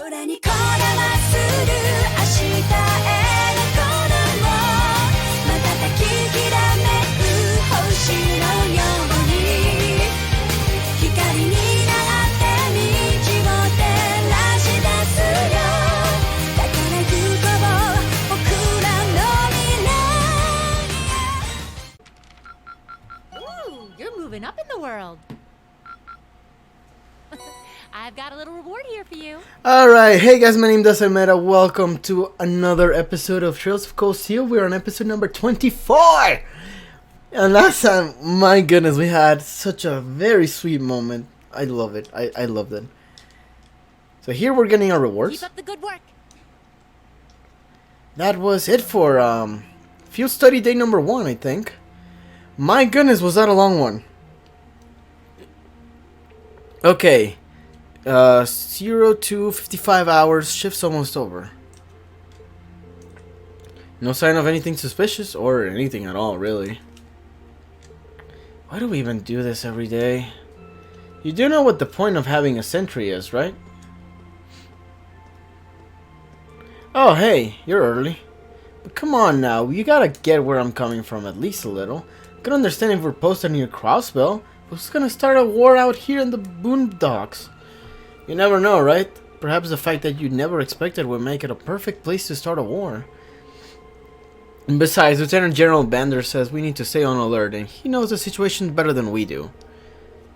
You're moving up in the world. I've got a little reward here for you. Alright, hey guys, my name is Meta. Welcome to another episode of Trails of Cold Steel. We're on episode number 24! And last time, my goodness, we had such a very sweet moment. I love it. I loved it. So here we're getting our rewards. Keep up the good work. That was it for field study day number 1, I think. My goodness, was that a long one. Okay. 0 to 55 hours. Shift's almost over. No sign of anything suspicious or anything at all, really. Why do we even do this every day? You do know what the point of having a sentry is, right? Oh, hey, you're early. But come on now, you gotta get where I'm coming from at least a little. I can understand if we're posted near Crossbell, but who's gonna start a war out here in the boondocks? You never know, right? Perhaps the fact that you never expected would make it a perfect place to start a war. And besides, Lieutenant General Bander says we need to stay on alert, and he knows the situation better than we do.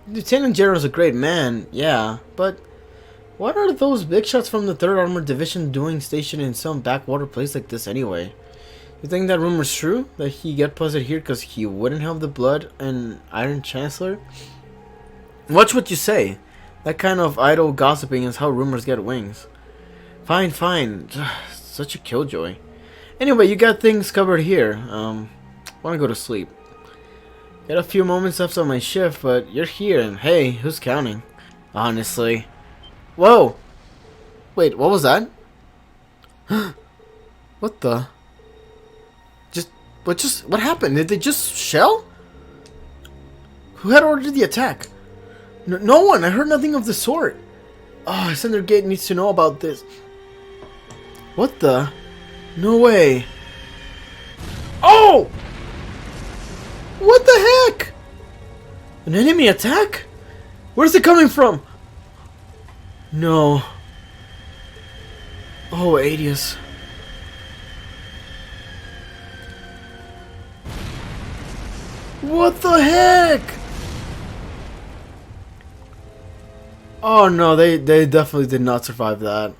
Lieutenant General's a great man, yeah, but what are those big shots from the 3rd Armored Division doing stationed in some backwater place like this anyway? You think that rumor's true? That he get posted here because he wouldn't have the blood and Iron Chancellor? Watch what you say. That kind of idle gossiping is how rumors get wings. Fine, fine. Such a killjoy. Anyway, you got things covered here. Wanna go to sleep. Got a few moments left on my shift, but you're here and hey, who's counting? Honestly. Whoa! Wait, what was that? What the? What happened? Did they just shell? Who had ordered the attack? No one! I heard nothing of the sort! Oh, Senator Gate needs to know about this. What the? No way. Oh! What the heck? An enemy attack? Where's it coming from? No. Oh, Adius. What the heck? Oh no, they definitely did not survive that.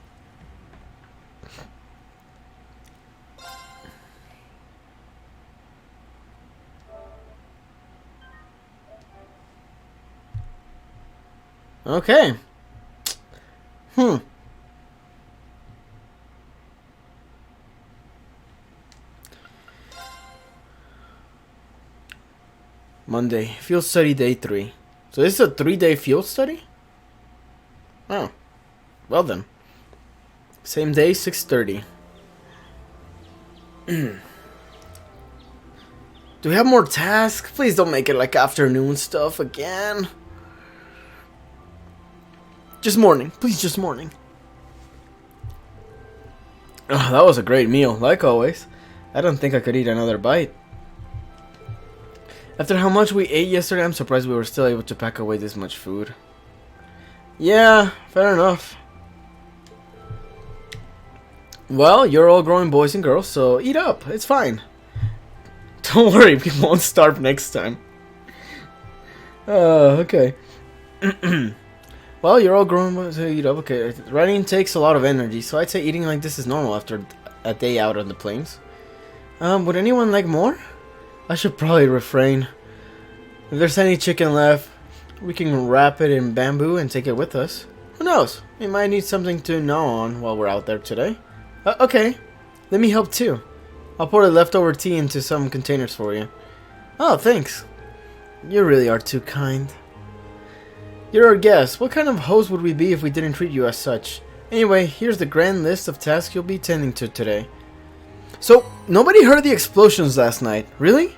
Okay. Monday, field study day 3. So this is a 3-day field study? Oh. Well then. Same day, 6:30. Do we have more tasks? Please don't make it like afternoon stuff again. Just morning. Please, just morning. Oh, that was a great meal, like always. I don't think I could eat another bite. After how much we ate yesterday, I'm surprised we were still able to pack away this much food. Yeah, fair enough. Well, you're all growing boys and girls, so eat up. It's fine. Don't worry, we won't starve next time. Okay. Well, you're all grown boys, so eat up. Okay, running takes a lot of energy, so I'd say eating like this is normal after a day out on the plains. Would anyone like more? I should probably refrain. If there's any chicken left, we can wrap it in bamboo and take it with us. Who knows? We might need something to gnaw on while we're out there today. Okay, let me help too. I'll pour the leftover tea into some containers for you. Oh, thanks. You really are too kind. You're our guest. What kind of host would we be if we didn't treat you as such? Anyway, here's the grand list of tasks you'll be tending to today. So, nobody heard the explosions last night. Really?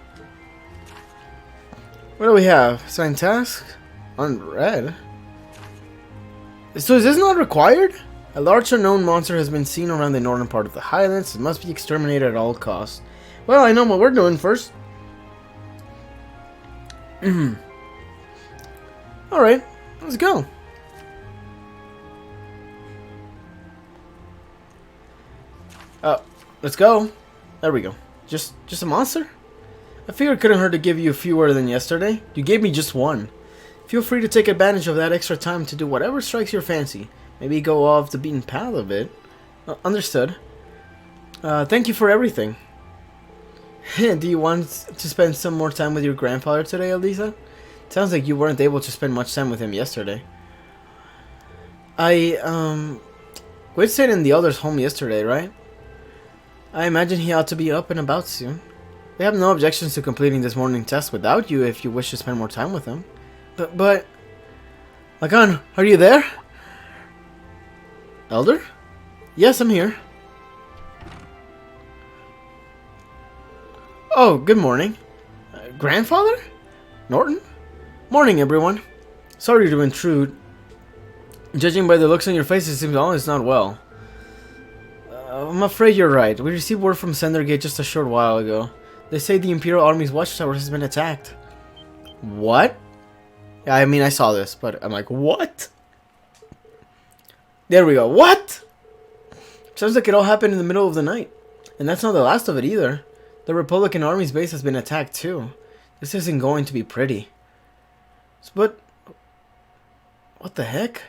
What do we have? Assigned task? Unread? So is this not required? A large unknown monster has been seen around the northern part of the Highlands. It must be exterminated at all costs. Well, I know what we're doing first. Alright, let's go. Let's go. There we go. Just a monster? I figured it couldn't hurt to give you fewer than yesterday. You gave me just one. Feel free to take advantage of that extra time to do whatever strikes your fancy. Maybe go off the beaten path a bit. Understood. Thank you for everything. Do you want to spend some more time with your grandfather today, Elisa? Sounds like you weren't able to spend much time with him yesterday. We stayed in the others' home yesterday, right? I imagine he ought to be up and about soon. We have no objections to completing this morning test without you if you wish to spend more time with him. But... Lacan, are you there? Elder? Yes, I'm here. Oh, good morning. Grandfather? Norton? Morning, everyone. Sorry to intrude. Judging by the looks on your face, it seems all is not well. I'm afraid you're right. We received word from Sendergate just a short while ago. They say the Imperial Army's Watchtower has been attacked. What? Yeah, I mean, I saw this, but I'm like, what? There we go. What? Sounds like it all happened in the middle of the night. And that's not the last of it either. The Republican Army's base has been attacked too. This isn't going to be pretty. But... what the heck?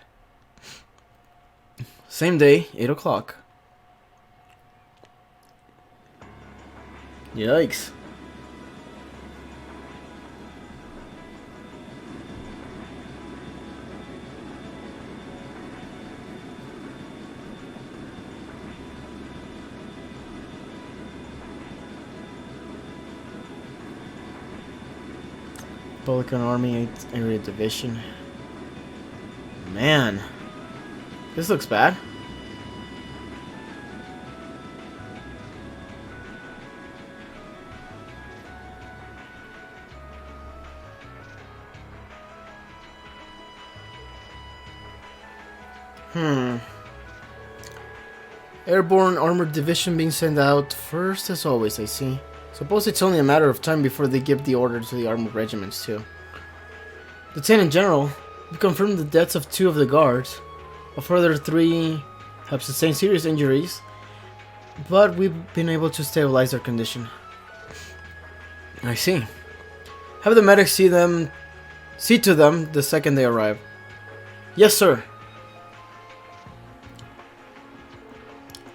Same day, 8 o'clock. Yikes. Republican Army 8th Area Division. Man. This looks bad. Airborne Armored Division being sent out first as always, I see. Suppose it's only a matter of time before they give the order to the armored regiments too. Lieutenant General, we confirmed the deaths of 2 of the guards. A further 3 have sustained serious injuries, but we've been able to stabilize their condition. I see. Have the medics see to them the second they arrive. Yes, sir.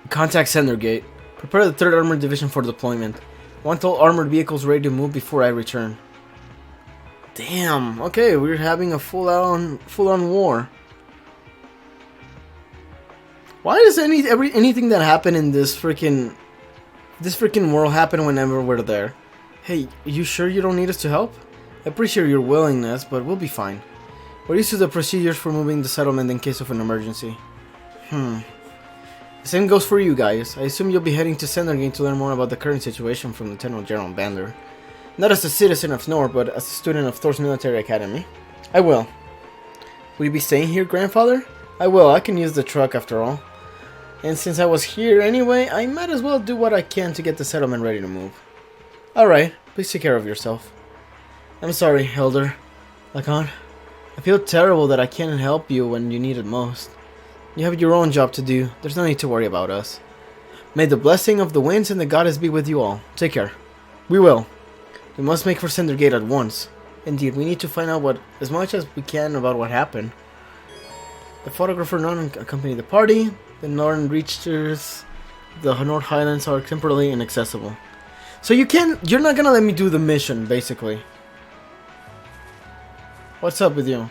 Contact Sendergate. Prepare the 3rd Armored Division for deployment. Want all armored vehicles ready to move before I return. Damn. Okay, we're having a full-on war. Why does anything that happened in this freaking world happen whenever we're there? Hey, you sure you don't need us to help? I appreciate your willingness, but we'll be fine. We're used to the procedures for moving the settlement in case of an emergency. The same goes for you guys. I assume you'll be heading to Sendergate to learn more about the current situation from Lieutenant General Bander. Not as a citizen of Nor, but as a student of Thor's Military Academy. I will. Will you be staying here, Grandfather? I will. I can use the truck after all. And since I was here anyway, I might as well do what I can to get the settlement ready to move. Alright, please take care of yourself. I'm sorry, Elder. Lacan, I feel terrible that I can't help you when you need it most. You have your own job to do. There's no need to worry about us. May the blessing of the winds and the goddess be with you all. Take care. We will. We must make for Sendergate at once. Indeed, we need to find out as much as we can about what happened. The photographer Norton accompanied the party. The northern reaches the North Highlands are temporarily inaccessible. So you're not gonna let me do the mission, basically. What's up with you?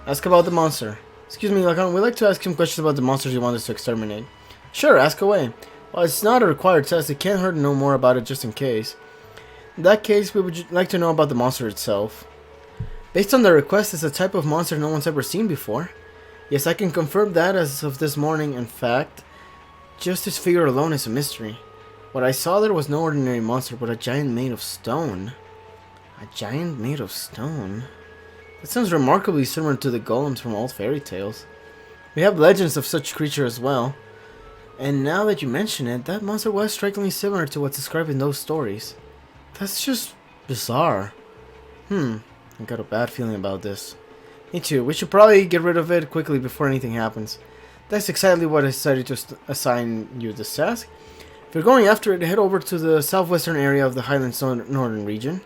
Ask about the monster. Excuse me, Lacan, we'd like to ask some questions about the monsters you want us to exterminate. Sure, ask away. While it's not a required test, it can't hurt to know more about it just in case. In that case, we would like to know about the monster itself. Based on the request, it's a type of monster no one's ever seen before. Yes, I can confirm that as of this morning. In fact, just its figure alone is a mystery. What I saw there was no ordinary monster, but a giant made of stone. A giant made of stone? That sounds remarkably similar to the golems from old fairy tales. We have legends of such creatures as well. And now that you mention it, that monster was strikingly similar to what's described in those stories. That's just bizarre. I got a bad feeling about this. Me too. We should probably get rid of it quickly before anything happens. That's exactly what I decided to assign you this task. If you're going after it, head over to the southwestern area of the Highlands northern region.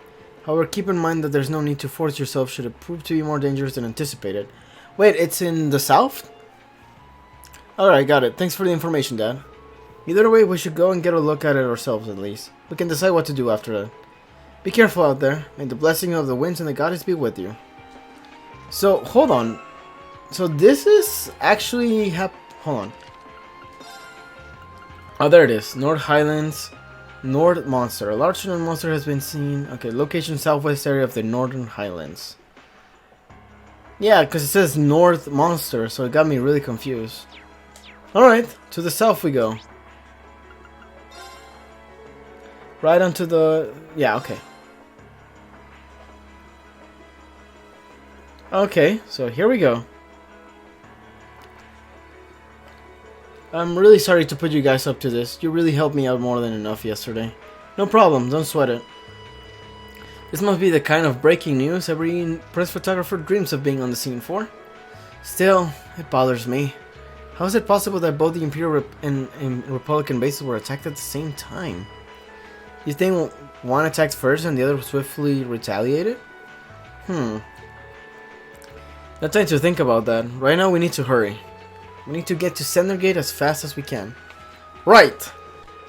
However, keep in mind that there's no need to force yourself should it prove to be more dangerous than anticipated. Wait, it's in the south? Alright, got it. Thanks for the information, Dad. Either way, we should go and get a look at it ourselves at least. We can decide what to do after that. Be careful out there. May the blessing of the winds and the goddess be with you. So, hold on. So this is actually... hold on. Oh, there it is. North Highlands. North Monster. A large northern monster has been seen. Okay, location southwest area of the Northern Highlands. Yeah, because it says North Monster, so it got me really confused. Alright, to the south we go. Right onto the... yeah, okay. Okay, so here we go. I'm really sorry to put you guys up to this. You really helped me out more than enough yesterday. No problem, don't sweat it. This must be the kind of breaking news every press photographer dreams of being on the scene for. Still, it bothers me. How is it possible that both the Imperial and Republican bases were attacked at the same time? You think one attacked first and the other swiftly retaliated? No time to think about that. Right now we need to hurry. We need to get to Sendergate as fast as we can. Right!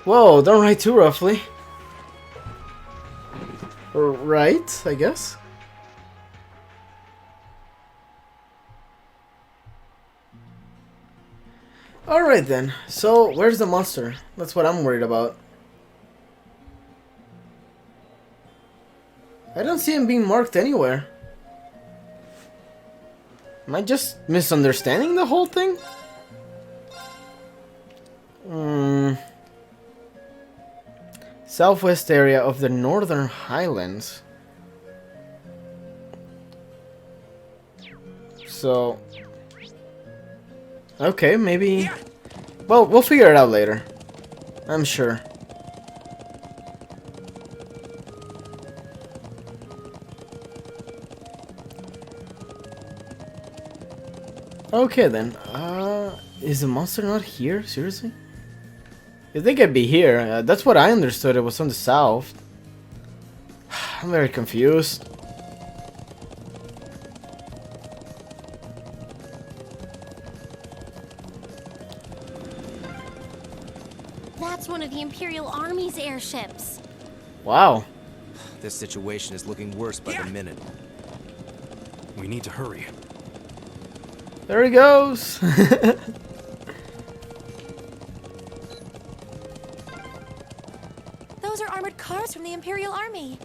Whoa, don't write too roughly. Right, I guess. Alright then, so where's the monster? That's what I'm worried about. I don't see him being marked anywhere. Am I just misunderstanding the whole thing? Southwest area of the Northern Highlands. So... okay, maybe... well, we'll figure it out later. I'm sure. Okay then. Is the monster not here? Seriously? If they could be here, that's what I understood. It was on the south. I'm very confused. That's one of the Imperial Army's airships. Wow. This situation is looking worse by the minute. We need to hurry. There he goes. Those are armored cars from the Imperial Army.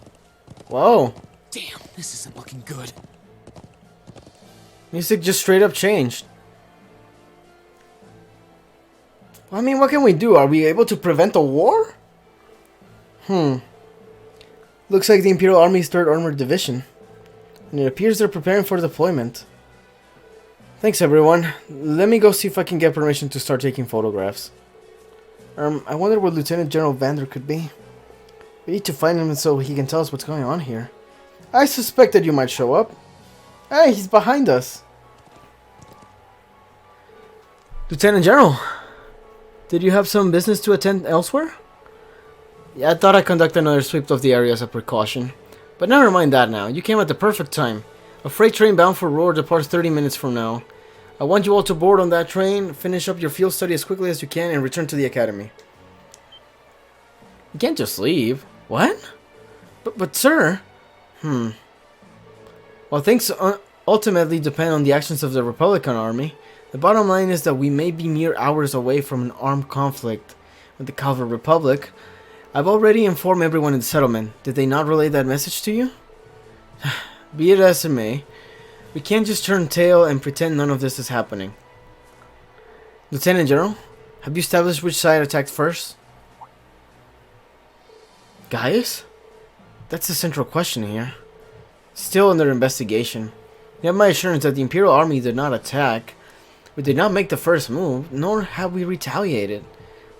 Whoa. Damn, this isn't looking good. Music just straight up changed. I mean, what can we do? Are we able to prevent a war? Looks like the Imperial Army's 3rd Armored Division. And it appears they're preparing for deployment. Thanks, everyone. Let me go see if I can get permission to start taking photographs. I wonder where Lieutenant General Vander could be. We need to find him so he can tell us what's going on here. I suspected you might show up. Hey, he's behind us. Lieutenant General, did you have some business to attend elsewhere? Yeah, I thought I'd conduct another sweep of the area as a precaution. But never mind that now. You came at the perfect time. A freight train bound for Roar departs 30 minutes from now. I want you all to board on that train, finish up your field study as quickly as you can, and return to the academy. You can't just leave. What? But sir... While things ultimately depend on the actions of the Republican Army, the bottom line is that we may be mere hours away from an armed conflict with the Calvary Republic. I've already informed everyone in the settlement. Did they not relay that message to you? Be it as it may, we can't just turn tail and pretend none of this is happening. Lieutenant General, have you established which side attacked first? Gaius? That's the central question here. Still under investigation. You have my assurance that the Imperial Army did not attack. We did not make the first move, nor have we retaliated.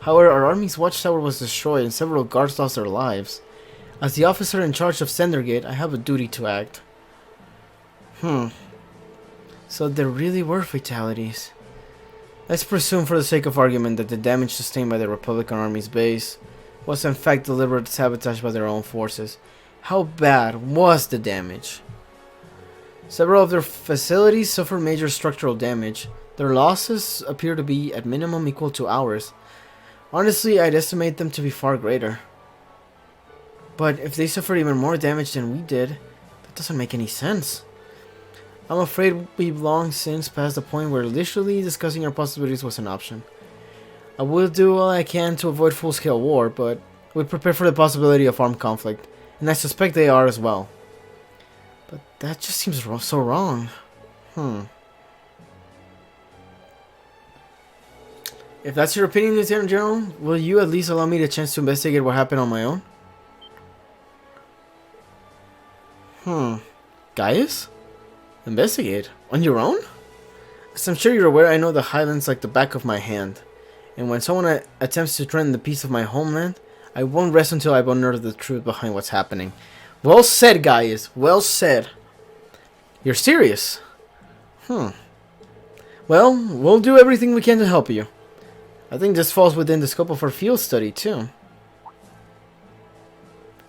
However, our army's watchtower was destroyed and several guards lost their lives. As the officer in charge of Sendergate, I have a duty to act. So there really were fatalities. Let's presume for the sake of argument that the damage sustained by the Republican Army's base was in fact deliberate sabotage by their own forces. How bad was the damage? Several of their facilities suffered major structural damage. Their losses appear to be at minimum equal to ours. Honestly, I'd estimate them to be far greater. But if they suffered even more damage than we did, that doesn't make any sense. I'm afraid we've long since passed the point where literally discussing our possibilities was an option. I will do all I can to avoid full-scale war, but we prepare for the possibility of armed conflict, and I suspect they are as well. But that just seems so wrong. If that's your opinion, Lieutenant General, will you at least allow me the chance to investigate what happened on my own? Gaius? Investigate? On your own? As I'm sure you're aware, I know the Highlands like the back of my hand. And when someone attempts to threaten the peace of my homeland, I won't rest until I've unearthed the truth behind what's happening. Well said, Gaius. Well said. You're serious? Well, we'll do everything we can to help you. I think this falls within the scope of our field study, too.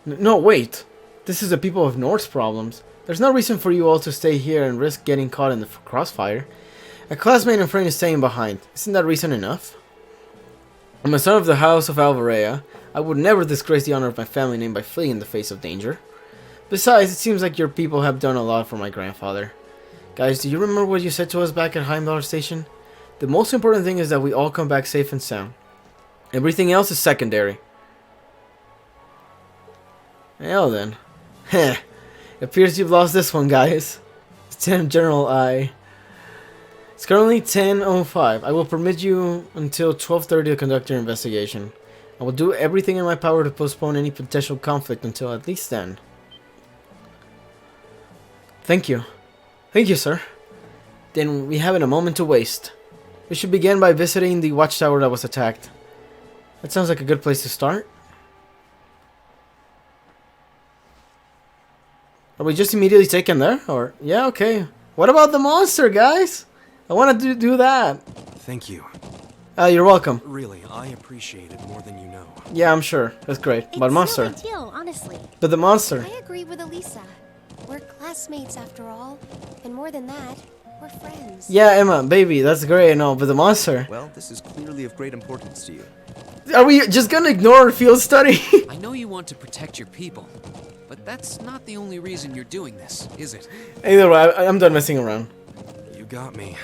No, wait. This is the people of North's problems. There's no reason for you all to stay here and risk getting caught in the crossfire. A classmate and friend is staying behind. Isn't that reason enough? I'm a son of the House of Alvarea. I would never disgrace the honor of my family name by fleeing in the face of danger. Besides, it seems like your people have done a lot for my grandfather. Guys, do you remember what you said to us back at Heimdall Station? The most important thing is that we all come back safe and sound. Everything else is secondary. Well then. Heh. It appears you've lost this one, guys. Lieutenant General, It's currently 10:05. I will permit you until 12:30 to conduct your investigation. I will do everything in my power to postpone any potential conflict until at least then. Thank you. Thank you, sir. Then we haven't a moment to waste. We should begin by visiting the watchtower that was attacked. That sounds like a good place to start. Are we just immediately taken there? Or, yeah, okay. What about the monster, guys? I want to do that. Thank you. You're welcome. Really, I appreciate it more than you know. Yeah, I'm sure. That's great. But monster. It's no big deal, honestly. But the monster. I agree with Elisa. We're classmates after all. And more than that, we're friends. Yeah, Emma, baby, that's great, I know. But the monster. Well, this is clearly of great importance to you. Are we just gonna ignore our field study? I know you want to protect your people, but that's not the only reason you're doing this, is it? Either way, I'm done messing around. You got me.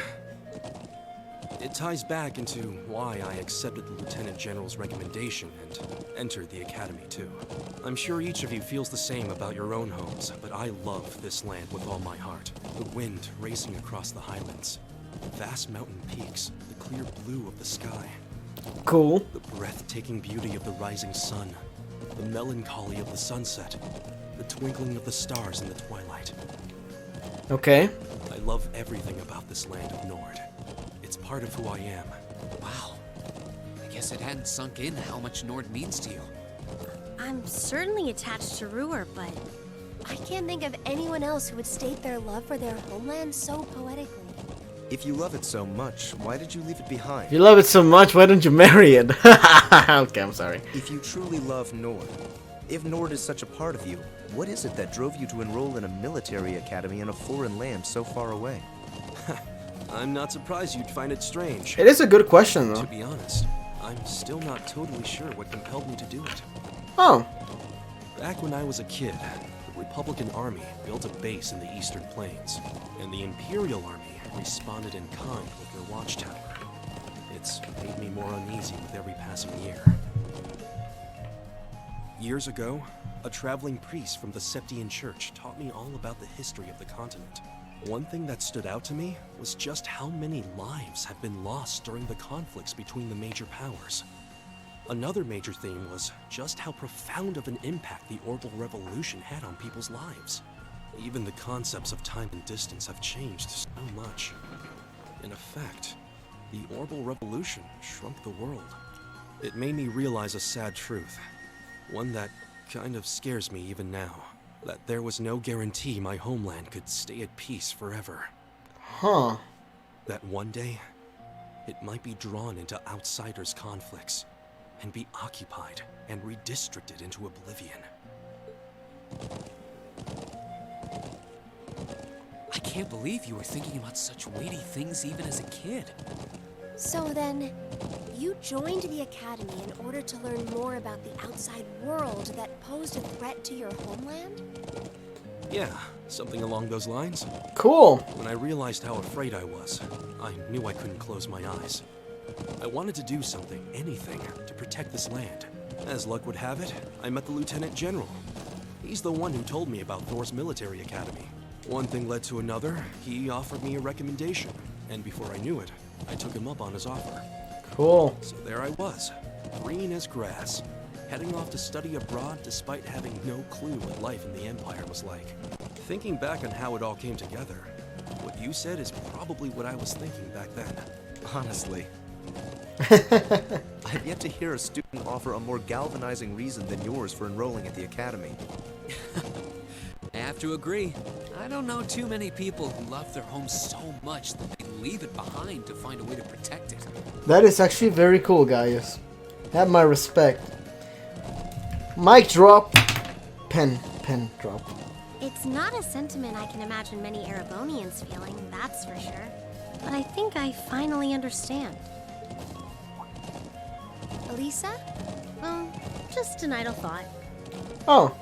It ties back into why I accepted the Lieutenant General's recommendation and entered the Academy too. I'm sure each of you feels the same about your own homes, but I love this land with all my heart. The wind racing across the highlands, the vast mountain peaks, the clear blue of the sky. Cool. The breathtaking beauty of the rising sun, the melancholy of the sunset, the twinkling of the stars in the twilight. Okay. I love everything about this land of Nord. It's part of who I am. Wow. I guess it hadn't sunk in how much Nord means to you. I'm certainly attached to Ruhr, but I can't think of anyone else who would state their love for their homeland so poetically. If you love it so much, why did you leave it behind? If you love it so much, why don't you marry it? Okay, I'm sorry. If you truly love Nord, if Nord is such a part of you, what is it that drove you to enroll in a military academy in a foreign land so far away? I'm not surprised you'd find it strange. It is a good question, To though. be honest, I'm still not totally sure what compelled me to do it. Oh. Back when I was a kid, the Republican Army built a base in the Eastern Plains, and the Imperial Army responded in kind with their Watchtower. It's made me more uneasy with every passing year. Years ago, a traveling priest from the Septian Church taught me all about the history of the continent. One thing that stood out to me was just how many lives have been lost during the conflicts between the major powers. Another major theme was just how profound of an impact the Orbital Revolution had on people's lives. Even the concepts of time and distance have changed so much. In effect, The Orbital Revolution shrunk the world. It made me realize a sad truth. One that kind of scares me even now. That there was no guarantee my homeland could stay at peace forever. Huh. That one day, it might be drawn into outsiders' conflicts and be occupied and redistricted into oblivion. I can't believe you were thinking about such weighty things even as a kid. So then, you joined the Academy in order to learn more about the outside world that posed a threat to your homeland? Yeah, something along those lines. Cool. When I realized how afraid I was, I knew I couldn't close my eyes. I wanted to do something, anything, to protect this land. As luck would have it, I met the Lieutenant General. He's the one who told me about Thor's military academy. One thing led to another, he offered me a recommendation, and before I knew it, I took him up on his offer. Cool. So there I was, green as grass, heading off to study abroad despite having no clue what life in the Empire was like. Thinking back on how it all came together, what you said is probably what I was thinking back then. Honestly. I've yet to hear a student offer a more galvanizing reason than yours for enrolling at the Academy. I have to agree. I don't know too many people who love their home so much that they leave it behind to find a way to protect it. That is actually very cool, guys. Have my respect. Mic drop. Pen drop. It's not a sentiment I can imagine many Erebonians feeling, that's for sure. But I think I finally understand. Elisa? Just an idle thought. Oh.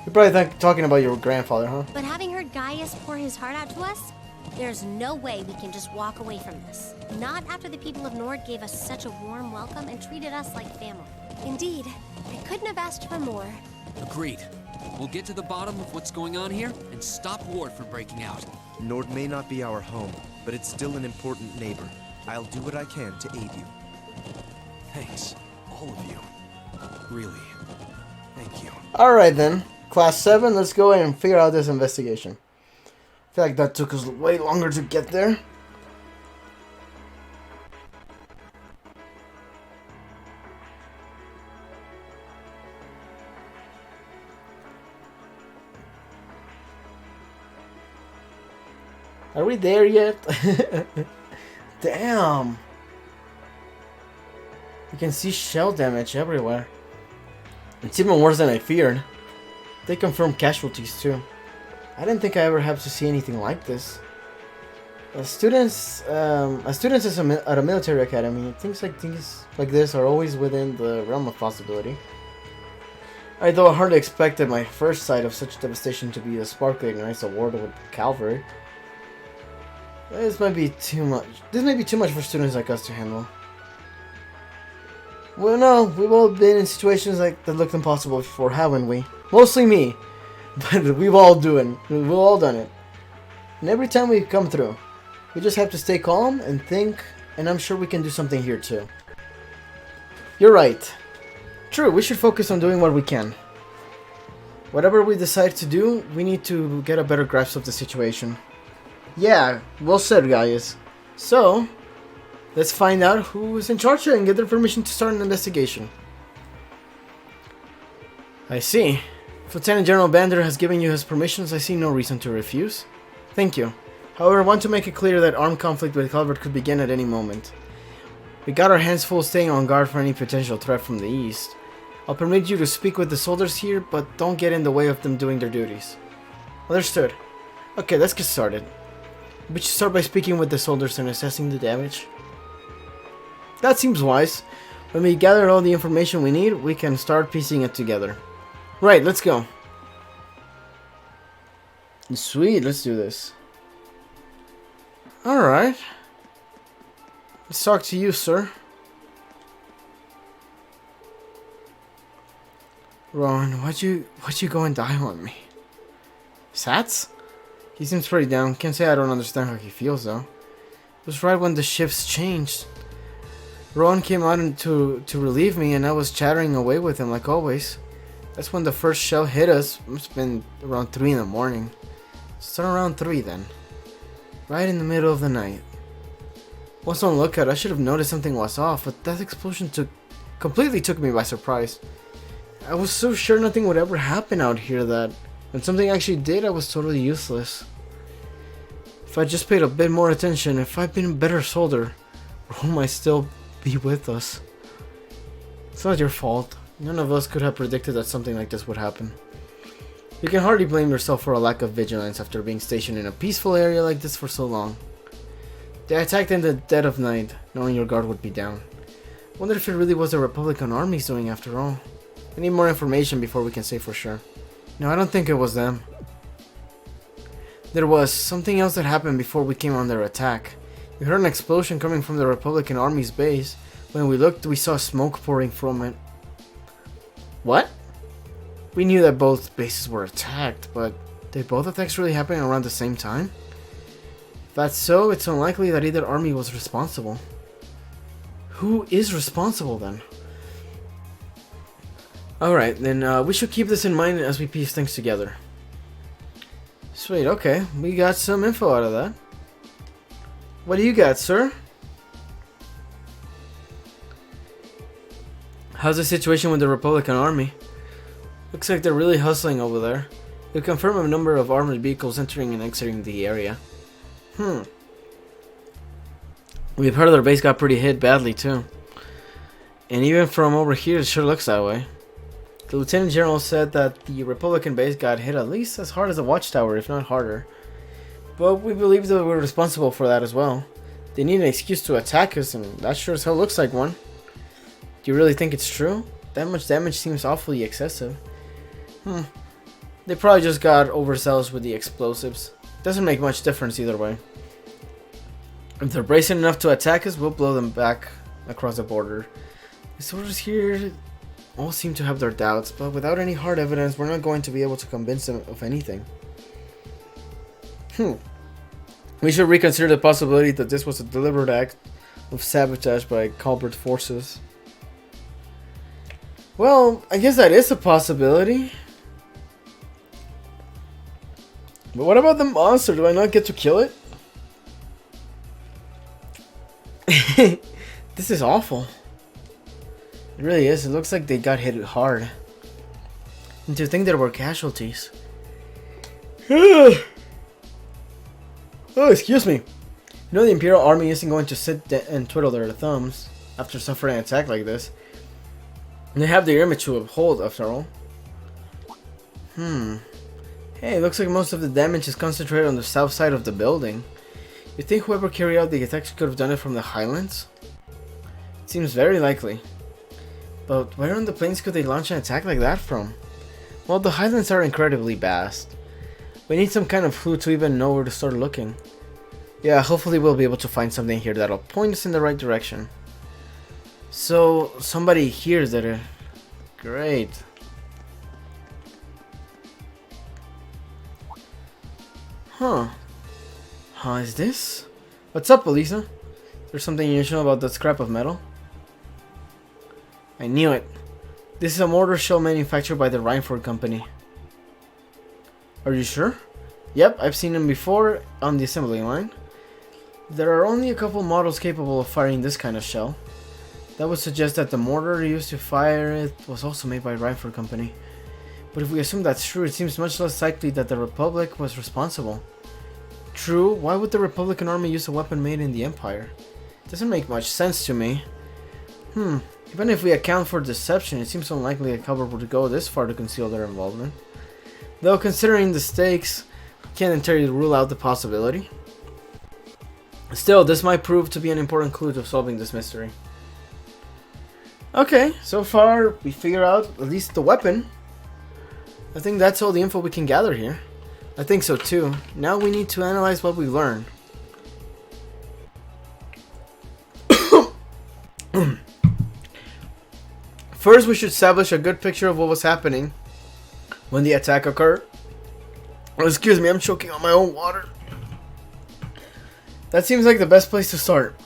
You're probably talking about your grandfather, huh? But having heard Gaius pour his heart out to us, there's no way we can just walk away from this. Not after the people of Nord gave us such a warm welcome and treated us like family. Indeed, I couldn't have asked for more. Agreed. We'll get to the bottom of what's going on here and stop war from breaking out. Nord may not be our home, but it's still an important neighbor. I'll do what I can to aid you. Thanks, all of you. Really, thank you. Alright then. Class 7, let's go ahead and figure out this investigation. I feel like that took us way longer to get there. Are we there yet? Damn. You can see shell damage everywhere. It's even worse than I feared. They confirmed casualties too. I didn't think I ever have to see anything like this. As students at a military academy, things like this are always within the realm of possibility. Although I hardly expected my first sight of such devastation to be the spark that ignites a war with cavalry. This may be too much. This may be too much for students like us to handle. Well, no, we've all been in situations like that looked impossible before, haven't we? Mostly me, but we've all done it. And every time we come through, we just have to stay calm and think, and I'm sure we can do something here too. You're right. True, we should focus on doing what we can. Whatever we decide to do, we need to get a better grasp of the situation. Yeah, well said, guys. So, let's find out who is in charge here and get their permission to start an investigation. I see. If Lieutenant General Bander has given you his permissions, I see no reason to refuse. Thank you. However, I want to make it clear that armed conflict with Calvert could begin at any moment. We got our hands full staying on guard for any potential threat from the east. I'll permit you to speak with the soldiers here, but don't get in the way of them doing their duties. Understood. Okay, let's get started. We should start by speaking with the soldiers and assessing the damage. That seems wise. When we gather all the information we need, we can start piecing it together. Right, let's go. Sweet, let's do this. Alright. Let's talk to you, sir. Ron, why'd you go and die on me? Sats? He seems pretty down. Can't say I don't understand how he feels, though. It was right when the shifts changed. Rowan came out to relieve me, and I was chattering away with him like always. That's when the first shell hit us. It must have been around 3 in the morning. Start around 3 then. Right in the middle of the night. Once on lookout, I should have noticed something was off, but that explosion completely took me by surprise. I was so sure nothing would ever happen out here that when something actually did, I was totally useless. If I just paid a bit more attention, if I'd been a better soldier, Rome might still be with us. It's not your fault. None of us could have predicted that something like this would happen. You can hardly blame yourself for a lack of vigilance after being stationed in a peaceful area like this for so long. They attacked in the dead of night, knowing your guard would be down. Wonder if it really was the Republican armies doing after all. I need more information before we can say for sure. No, I don't think it was them. There was something else that happened before we came on their attack. We heard an explosion coming from the Republican army's base. When we looked, we saw smoke pouring from it. What? We knew that both bases were attacked, but did both attacks really happen around the same time? If that's so, it's unlikely that either army was responsible. Who is responsible then? Alright, then we should keep this in mind as we piece things together. Sweet, okay. We got some info out of that. What do you got, sir? How's the situation with the Republican army? Looks like they're really hustling over there. They confirm a number of armored vehicles entering and exiting the area. We've heard their base got pretty hit badly too. And even from over here, it sure looks that way. The Lieutenant General said that the Republican base got hit at least as hard as the Watchtower, if not harder. But we believe that we're responsible for that as well. They need an excuse to attack us, and that sure as hell looks like one. Do you really think it's true? That much damage seems awfully excessive. They probably just got overzealous with the explosives. Doesn't make much difference either way. If they're bracing enough to attack us, we'll blow them back across the border. The soldiers here all seem to have their doubts, but without any hard evidence, we're not going to be able to convince them of anything. We should reconsider the possibility that this was a deliberate act of sabotage by Colbert forces. Well, I guess that is a possibility. But what about the monster? Do I not get to kill it? This is awful. It really is. It looks like they got hit hard. And to think there were casualties. Oh, excuse me. You know the Imperial Army isn't going to sit and twiddle their thumbs after suffering an attack like this. And they have their image to uphold, after all. Hey, it looks like most of the damage is concentrated on the south side of the building. You think whoever carried out the attacks could have done it from the highlands? It seems very likely. But where on the plains could they launch an attack like that from? Well, the highlands are incredibly vast. We need some kind of clue to even know where to start looking. Yeah, hopefully we'll be able to find something here that'll point us in the right direction. So, somebody here did it. Great. Is this? What's up, Elisa? There's something unusual about that scrap of metal? I knew it. This is a mortar shell manufactured by the Reinford Company. Are you sure? Yep, I've seen them before on the assembly line. There are only a couple models capable of firing this kind of shell. That would suggest that the mortar used to fire it was also made by Reinford Company. But if we assume that's true, it seems much less likely that the Republic was responsible. True, why would the Republican army use a weapon made in the Empire? Doesn't make much sense to me. Even if we account for deception, it seems unlikely that Colbert would go this far to conceal their involvement. Though considering the stakes, we can't entirely rule out the possibility. Still, this might prove to be an important clue to solving this mystery. Okay, so far we figure out at least the weapon. I think that's all the info we can gather here. I think so too. Now we need to analyze what we learned. First, we should establish a good picture of what was happening when the attack occurred. Oh, excuse me, I'm choking on my own water. That seems like the best place to start.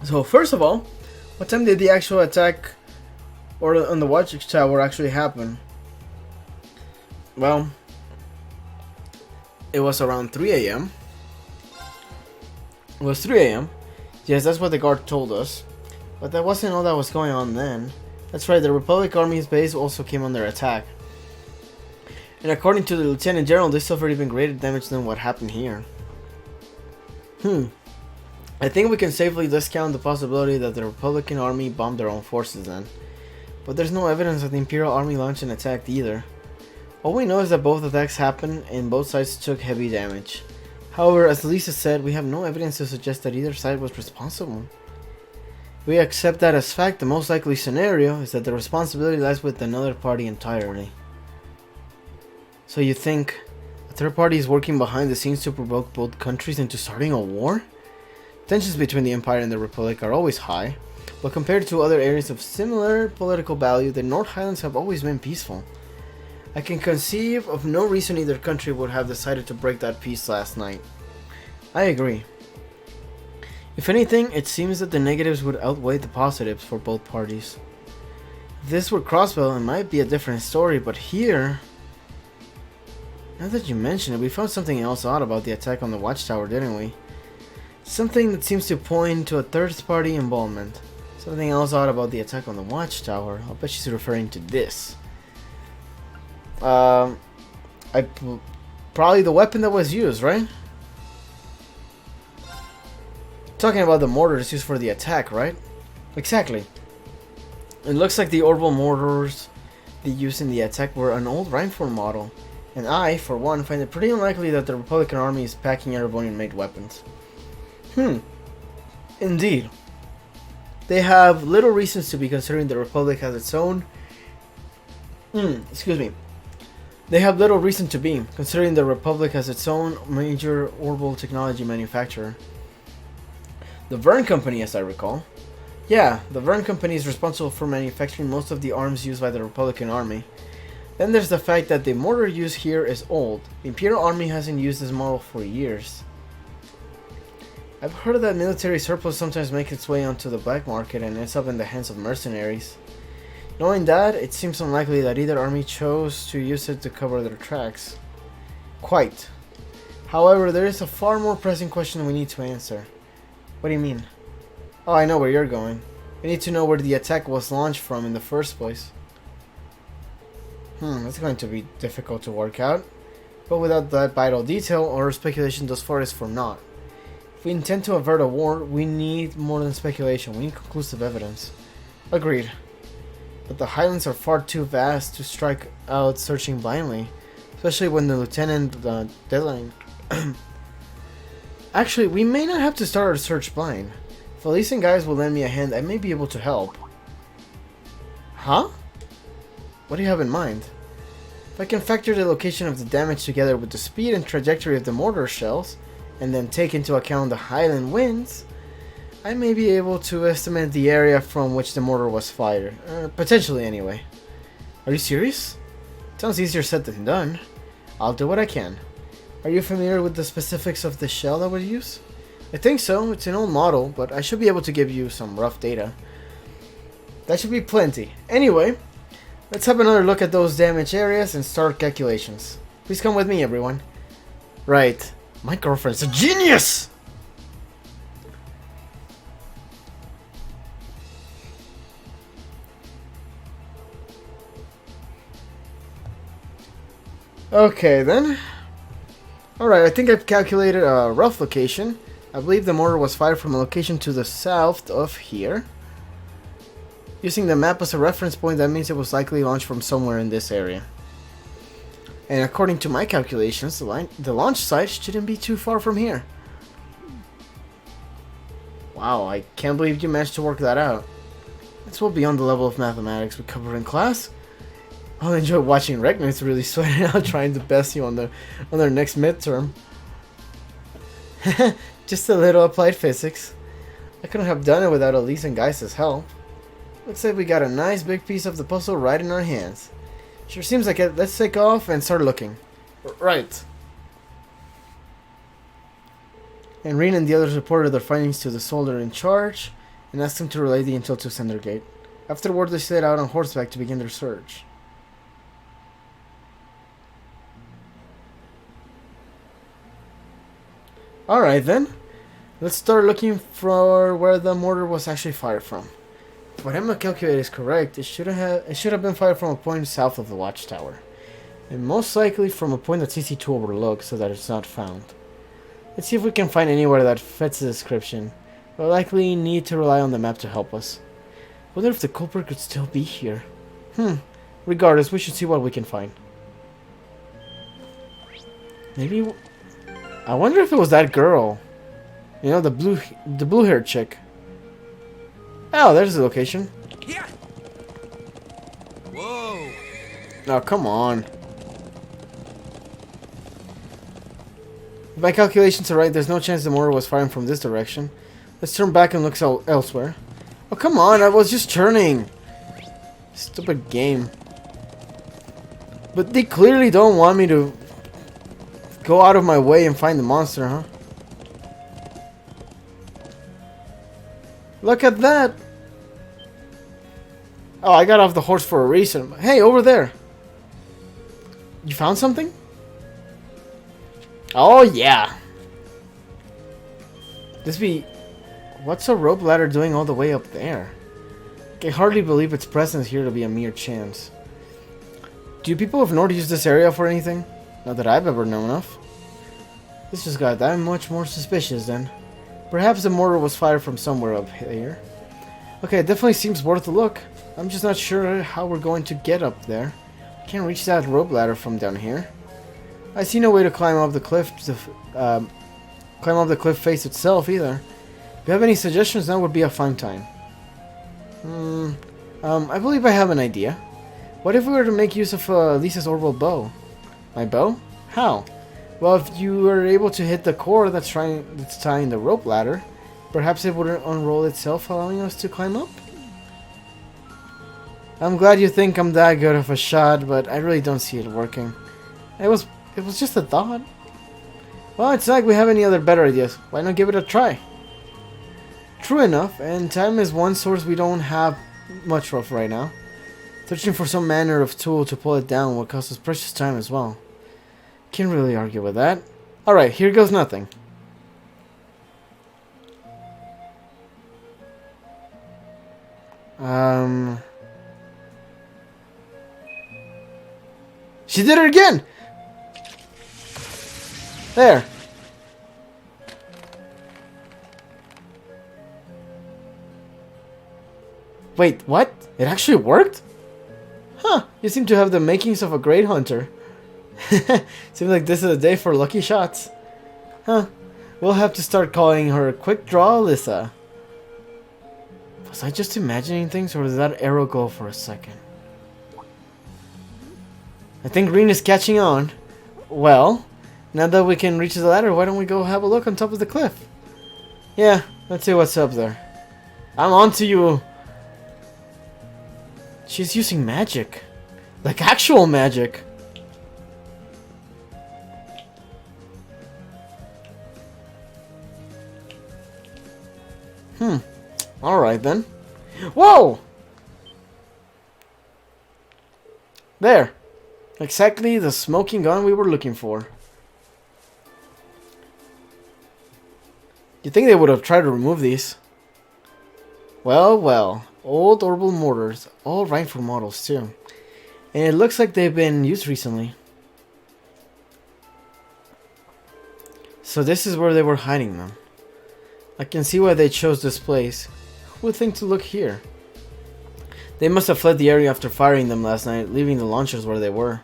So, first of all, what time did the actual attack on the Watchtower actually happen? Well, it was around 3 a.m. It was 3 a.m. Yes, that's what the guard told us. But that wasn't all that was going on then. That's right, the Republic Army's base also came under attack. And according to the Lieutenant General, they suffered even greater damage than what happened here. I think we can safely discount the possibility that the Republican Army bombed their own forces then. But there's no evidence that the Imperial Army launched an attack either. All we know is that both attacks happened and both sides took heavy damage. However, as Lisa said, we have no evidence to suggest that either side was responsible. If we accept that as fact, the most likely scenario is that the responsibility lies with another party entirely. So you think a third party is working behind the scenes to provoke both countries into starting a war? Tensions between the Empire and the Republic are always high, but compared to other areas of similar political value, the North Highlands have always been peaceful. I can conceive of no reason either country would have decided to break that peace last night. I agree. If anything, it seems that the negatives would outweigh the positives for both parties. If this were Crossbell, it might be a different story, but here... Now that you mention it, we found something else odd about the attack on the Watchtower, didn't we? Something that seems to point to a third-party involvement. Something else odd about the attack on the Watchtower. I'll bet she's referring to this. Probably the weapon that was used, right? Talking about the mortars used for the attack, right? Exactly. It looks like the orbital mortars they used in the attack were an old Rheinford model. And I, for one, find it pretty unlikely that the Republican Army is packing Erebonian-made weapons. Indeed. They have little reasons to be considering the Republic has its own... excuse me. They have little reason to be, considering the Republic has its own major orbital technology manufacturer. The Verne Company, as I recall. Yeah, the Verne Company is responsible for manufacturing most of the arms used by the Republican Army. Then there's the fact that the mortar used here is old. The Imperial Army hasn't used this model for years. I've heard that military surplus sometimes makes its way onto the black market and ends up in the hands of mercenaries. Knowing that, it seems unlikely that either army chose to use it to cover their tracks. Quite. However, there is a far more pressing question we need to answer. What do you mean? Oh, I know where you're going. We need to know where the attack was launched from in the first place. That's going to be difficult to work out. But without that vital detail, our speculation thus far is for naught. If we intend to avert a war, we need more than speculation. We need conclusive evidence. Agreed. But the Highlands are far too vast to strike out searching blindly, especially when the Lieutenant deadline. Actually, we may not have to start our search blind. If Elise and guys will lend me a hand, I may be able to help. Huh? What do you have in mind? If I can factor the location of the damage together with the speed and trajectory of the mortar shells, and then take into account the Highland winds, I may be able to estimate the area from which the mortar was fired. Potentially, anyway. Are you serious? Sounds easier said than done. I'll do what I can. Are you familiar with the specifics of the shell that was used? I think so. It's an old model, but I should be able to give you some rough data. That should be plenty. Anyway, let's have another look at those damaged areas and start calculations. Please come with me, everyone. Right. My girlfriend's a genius! Okay then. Alright, I think I've calculated a rough location. I believe the mortar was fired from a location to the south of here. Using the map as a reference point, that means it was likely launched from somewhere in this area. And according to my calculations, the launch site shouldn't be too far from here. Wow, I can't believe you managed to work that out. That's well beyond the level of mathematics we covered in class. I'll enjoy watching Reckner's really sweating out trying to best you on their next midterm. Just a little applied physics. I couldn't have done it without Elise and Geis's help. Looks like we got a nice big piece of the puzzle right in our hands. Sure seems like it. Let's take off and start looking. Right. And Reen and the others reported their findings to the soldier in charge and asked him to relay the intel to Sendergate. Afterward, they set out on horseback to begin their search. Alright then. Let's start looking for where the mortar was actually fired from. If what Emma calculated is correct, it should have been fired from a point south of the Watchtower. And most likely from a point that's easy to overlook so that it's not found. Let's see if we can find anywhere that fits the description. We'll likely need to rely on the map to help us. Wonder if the culprit could still be here. Regardless, we should see what we can find. Maybe... I wonder if it was that girl. You know, the blue-haired chick. Oh, there's the location. Yeah. Whoa. Oh, come on. If my calculations are right, there's no chance the mortar was firing from this direction. Let's turn back and look elsewhere. Oh, come on, I was just turning. Stupid game. But they clearly don't want me to go out of my way and find the monster, huh? Look at that! Oh, I got off the horse for a reason. Hey, over there! You found something? Oh, yeah! What's a rope ladder doing all the way up there? I can hardly believe its presence here to be a mere chance. Do people of Nord use this area for anything? Not that I've ever known of. This just got that much more suspicious then. Perhaps the mortar was fired from somewhere up here. Okay, it definitely seems worth a look. I'm just not sure how we're going to get up there. I can't reach that rope ladder from down here. I see no way to climb up the cliff face itself either. If you have any suggestions, that would be a fun time. I believe I have an idea. What if we were to make use of Lisa's orbital bow? My bow? How? Well, if you were able to hit the cord that's tying the rope ladder, perhaps it would unroll itself, allowing us to climb up? I'm glad you think I'm that good of a shot, but I really don't see it working. It was just a thought. Well, it's not like we have any other better ideas. Why not give it a try? True enough, and time is one source we don't have much of right now. Searching for some manner of tool to pull it down will cost us precious time as well. Can't really argue with that. Alright, here goes nothing. She did it again! There. Wait, what? It actually worked? Huh, you seem to have the makings of a great hunter. Seems like this is a day for lucky shots. Huh, we'll have to start calling her Quick Draw Alyssa. Was I just imagining things, or did that arrow go for a second? I think green is catching on. Well, now that we can reach the ladder, why don't we go have a look on top of the cliff? Yeah, let's see what's up there. I'm on to you. She's using magic. Like actual magic. Alright then. Whoa! There. Exactly the smoking gun we were looking for. You'd think they would have tried to remove these. Well, well. Old orbital mortars. All rifle models too. And it looks like they've been used recently. So this is where they were hiding them. I can see why they chose this place. Who would think to look here? They must have fled the area after firing them last night, leaving the launchers where they were.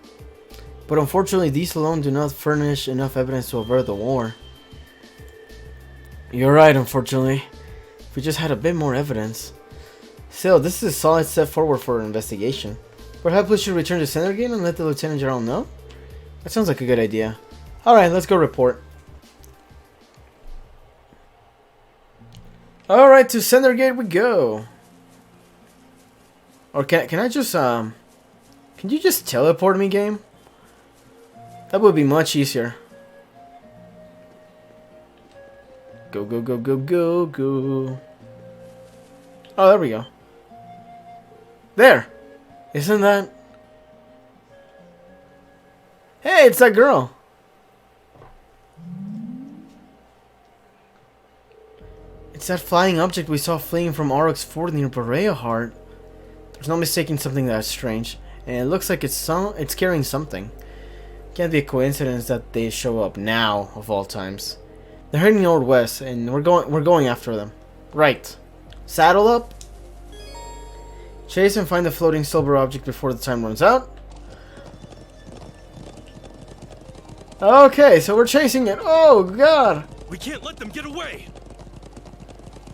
But unfortunately, these alone do not furnish enough evidence to avert the war. You're right, unfortunately. If we just had a bit more evidence. Still, this is a solid step forward for an investigation. Perhaps we should return to Centergate and let the Lieutenant General know? That sounds like a good idea. Alright, let's go report. Alright, to Centergate we go. Or can I just, can you just teleport me, game? That would be much easier. Go, go, go, go, go, go. Oh, there we go. There! Isn't that... Hey, it's that girl! It's that flying object we saw fleeing from Auroch's fort near Borea Heart. There's no mistaking something that's strange, and it looks like it's carrying something. Can't be a coincidence that they show up now, of all times. They're heading northwest, and we're going after them. Right. Saddle up. Chase and find the floating silver object before the time runs out. Okay, so we're chasing it. Oh god. We can't let them get away!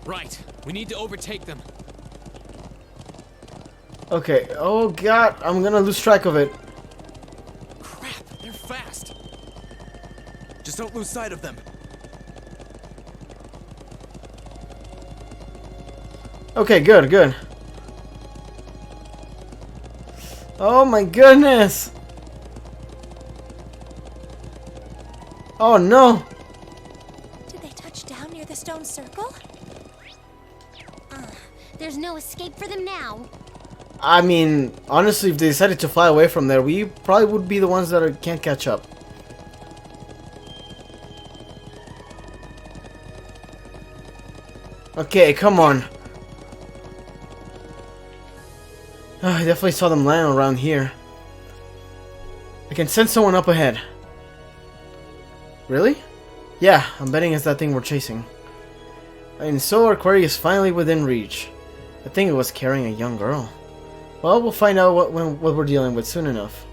Right. We need to overtake them. Okay. Oh god, I'm gonna lose track of it. Crap, they're fast. Just don't lose sight of them. Okay, good, good. Oh my goodness! Oh no! Did they touch down near the stone circle? There's no escape for them now. I mean, honestly, if they decided to fly away from there, we probably would be the ones that can't catch up. Okay, come on. Oh, I definitely saw them land around here. I can sense someone up ahead. Really? Yeah, I'm betting it's that thing we're chasing. And so our quarry is finally within reach. I think it was carrying a young girl. Well, we'll find out what we're dealing with soon enough.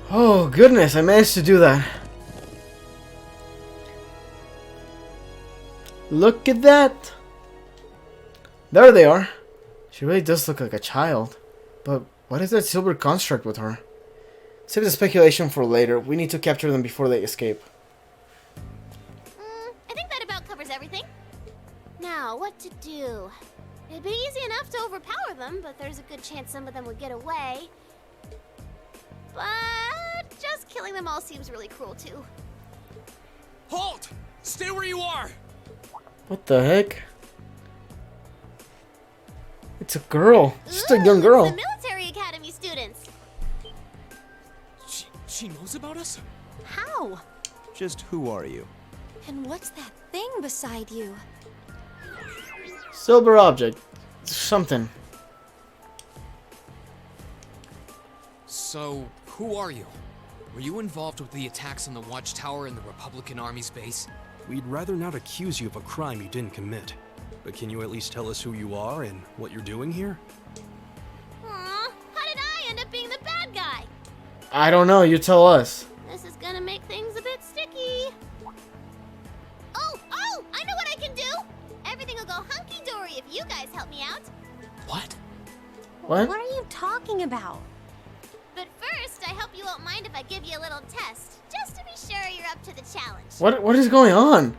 Oh goodness, I managed to do that. Look at that! There they are. She really does look like a child. But what is that silver construct with her? Save the speculation for later. We need to capture them before they escape. I think that about covers everything. Now, what to do? It'd be easy enough to overpower them, but there's a good chance some of them would get away. But just killing them all seems really cruel, too. Halt! Stay where you are! What the heck? It's a girl. Just a young girl. The military academy students. She knows about us? How? Just who are you? And what's that thing beside you? Silver object. Something. So, who are you? Were you involved with the attacks on the Watchtower and the Republican Army's base? We'd rather not accuse you of a crime you didn't commit. But can you at least tell us who you are and what you're doing here? Aw, how did I end up being the bad guy? I don't know. You tell us. This is gonna make things a bit sticky. Oh, I know what I can do! Everything will go hunky-dory if you guys help me out. What? What? What are you talking about? But first, I hope you won't mind if I give you a little test, just to be sure you're up to the challenge. What is going on?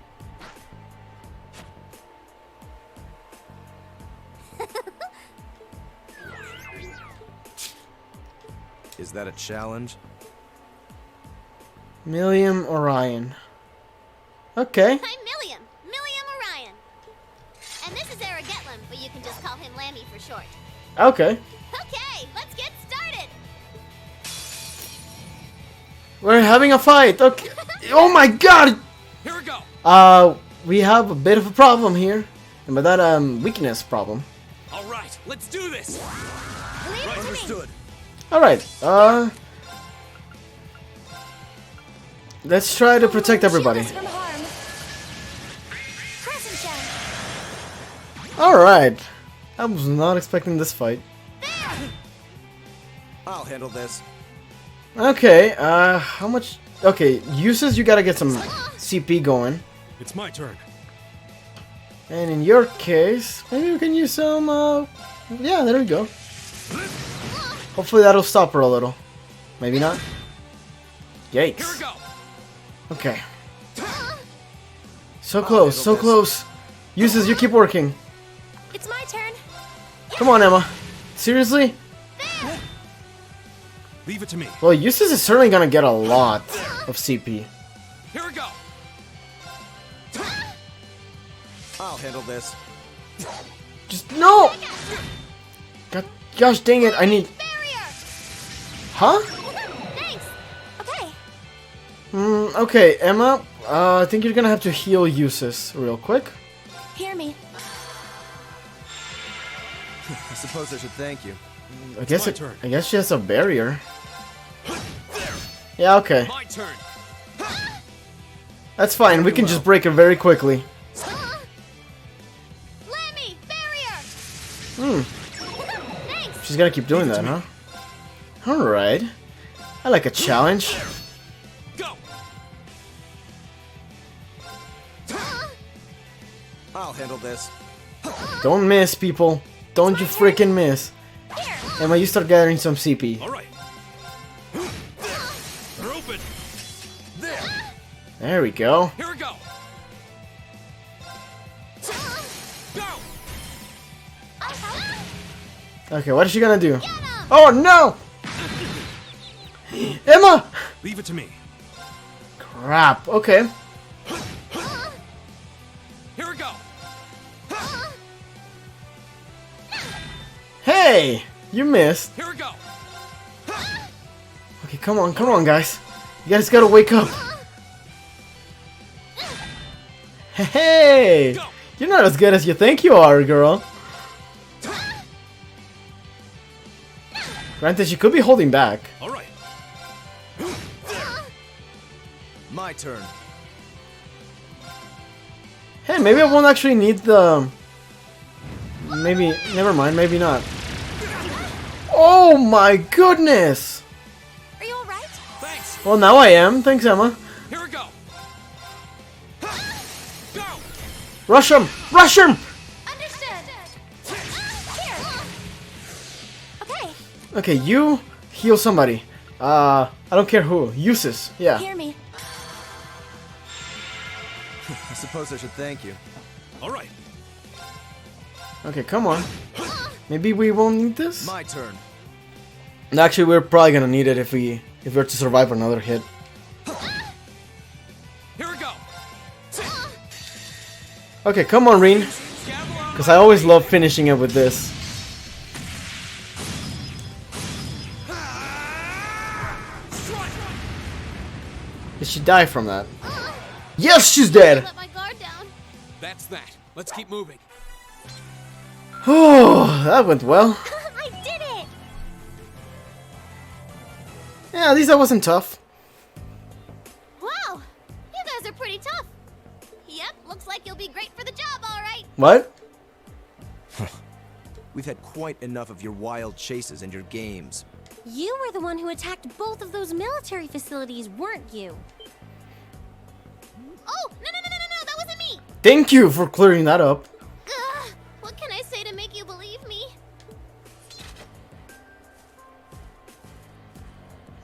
Is that a challenge? Milliam Orion. Okay. I'm Milliam Orion. And this is Eric Getlam, but you can just call him Lammy for short. Okay. Okay, let's get started! We're having a fight. Okay. Oh my god! Here we go! We have a bit of a problem here. And by that, weakness problem. Alright, let's do this! Leave it to me! Understood. Alright, let's try to protect everybody. Shield us from harm. Crescent gem. Alright. I was not expecting this fight. I'll handle this. Okay, how much... Okay, uses, you gotta get some CP going. It's my turn. And in your case, maybe we can use some, yeah, there we go. Hopefully that'll stop her a little. Maybe not. Here we Yikes. go! Okay. So close, so close. Uses, you keep working. It's my turn. Come on, Emma. Seriously? Leave it to me. Well, Uses is certainly gonna get a lot of CP. Here we go! I'll handle this. Just, no! God, gosh dang it, I need... Barrier. Huh? Thanks. Okay. Okay, Emma, I think you're gonna have to heal Uses real quick. Hear me. I suppose I should thank you. I guess my turn. I guess she has a barrier. Yeah, okay. My turn. That's fine. We can just break it very quickly. Lemmy, barrier. Hmm. Thanks. She's gonna keep doing that, huh? Alright. I like a challenge. Go. I'll handle this. Don't miss, people. Don't you freaking miss. Emma, you start gathering some CP. All right. They're open. There. There we go. Here we go. Go. Okay, what is she gonna do? Oh no! Emma! Leave it to me. Crap. Okay. Here we go. Hey! You missed. Here we go. Okay, come on, guys. You guys gotta wake up. Hey! Go. You're not as good as you think you are, girl. Granted, she could be holding back. All right. My turn. Hey, maybe I won't actually need the... Maybe... Never mind, maybe not. Oh my goodness! Are you alright? Thanks. Well, now I am. Thanks, Emma. Here we go. Go. Rush him! Rush him! Understood. Here. Okay. Okay, you heal somebody. I don't care who. Uses. Yeah. Hear me. I suppose I should thank you. All right. Okay, come on. Maybe we won't need this? My turn. Actually, we're probably gonna need it if we're to survive another hit. Here we go. Okay, come on, Reen. Because I always love finishing it with this. Did she die from that? Yes, she's dead! Let my guard down. That's that. Let's keep moving. Oh, that went well. I did it. Yeah, at least that wasn't tough. Wow. You guys are pretty tough. Yep, looks like you'll be great for the job, all right. What? We've had quite enough of your wild chases and your games. You were the one who attacked both of those military facilities, weren't you? Oh, no, that wasn't me. Thank you for clearing that up. Ugh, what can I say to make you believe me?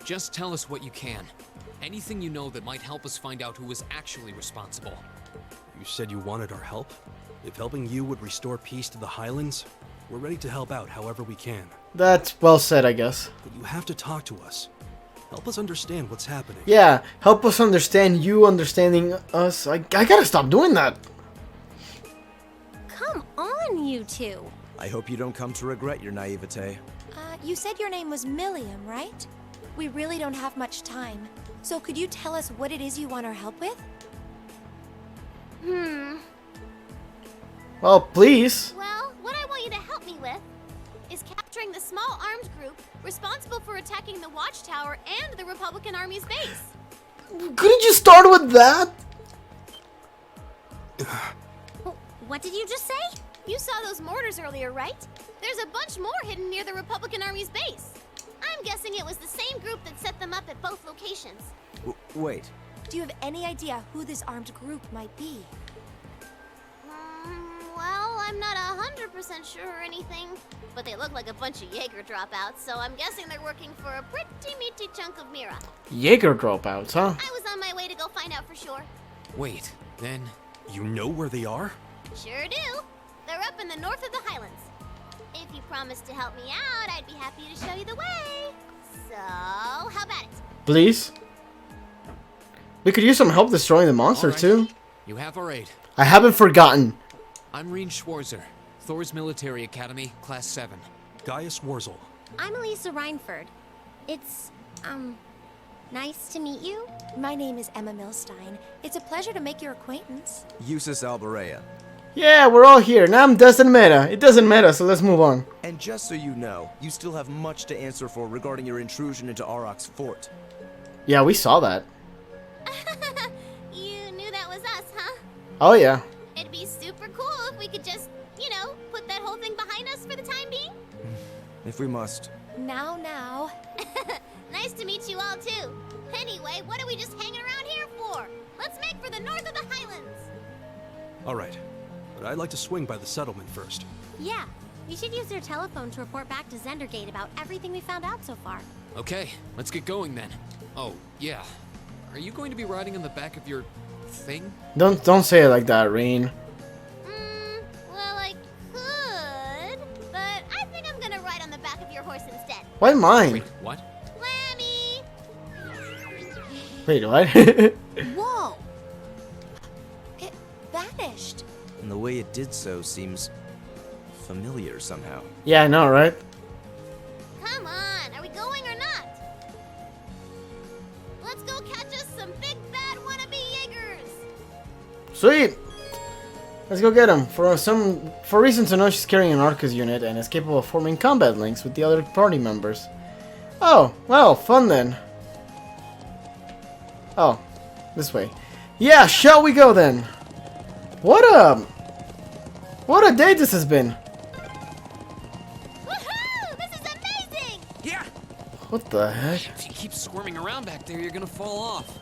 Just tell us what you can. Anything you know that might help us find out who was actually responsible. You said you wanted our help? If helping you would restore peace to the Highlands, we're ready to help out however we can. That's well said, I guess. But you have to talk to us. Help us understand what's happening. Yeah, help us understand you understanding us. I gotta stop doing that. Come on, you two. I hope you don't come to regret your naivete. You said your name was Milliam, right? We really don't have much time. So could you tell us what it is you want our help with? Well, please. Well, what I want you to help me with is capturing the small armed group responsible for attacking the Watchtower and the Republican Army's base. Couldn't you start with that? What did you just say? You saw those mortars earlier, right? There's a bunch more hidden near the Republican Army's base. I'm guessing it was the same group that set them up at both locations. Wait. Do you have any idea who this armed group might be? Well, I'm not 100% sure or anything, but they look like a bunch of Jaeger dropouts, so I'm guessing they're working for a pretty meaty chunk of Mira. Jaeger dropouts, huh? I was on my way to go find out for sure. Wait, then... You know where they are? Sure do. They're up in the north of the Highlands. If you promise to help me out, I'd be happy to show you the way. So, how about it? Please? We could use some help destroying the monster, Alright. too. You have our aid. I haven't forgotten. I'm Reen Schwarzer, Thor's Military Academy, Class 7. Gaius Warzel. I'm Elisa Reinford. It's, Nice to meet you. My name is Emma Milstein. It's a pleasure to make your acquaintance. Eustace Alberea. Yeah, we're all here. Nam doesn't matter. It doesn't matter, so let's move on. And just so you know, you still have much to answer for regarding your intrusion into Auroch's fort. Yeah, we saw that. You knew that was us, huh? Oh, yeah. It'd be super cool if we could just, put that whole thing behind us for the time being. If we must. Now. Nice to meet you all, too. Anyway, what are we just hanging around here for? Let's make for the north of the Highlands. All right, but I'd like to swing by the settlement first. Yeah, we should use their telephone to report back to Zendergate about everything we found out so far. Okay, let's get going then. Oh, yeah. Are you going to be riding on the back of your thing? Don't say it like that, Rain. Well, I could, but I think I'm gonna ride on the back of your horse instead. Why mine? Wait, what? Lammy! Wait, what? Whoa! It vanished. And the way it did so seems familiar somehow. Yeah, I know, right? Come on, are we going or not? Let's go catch us some big bad wannabe Jaegers! Sweet! Let's go get him. For reasons unknown, she's carrying an Arcus unit and is capable of forming combat links with the other party members. Oh, well, fun then. Oh, this way. Yeah, shall we go then? What a day this has been. Woohoo! This is amazing! Yeah! What the heck? If you keep squirming around back there, you're gonna fall off.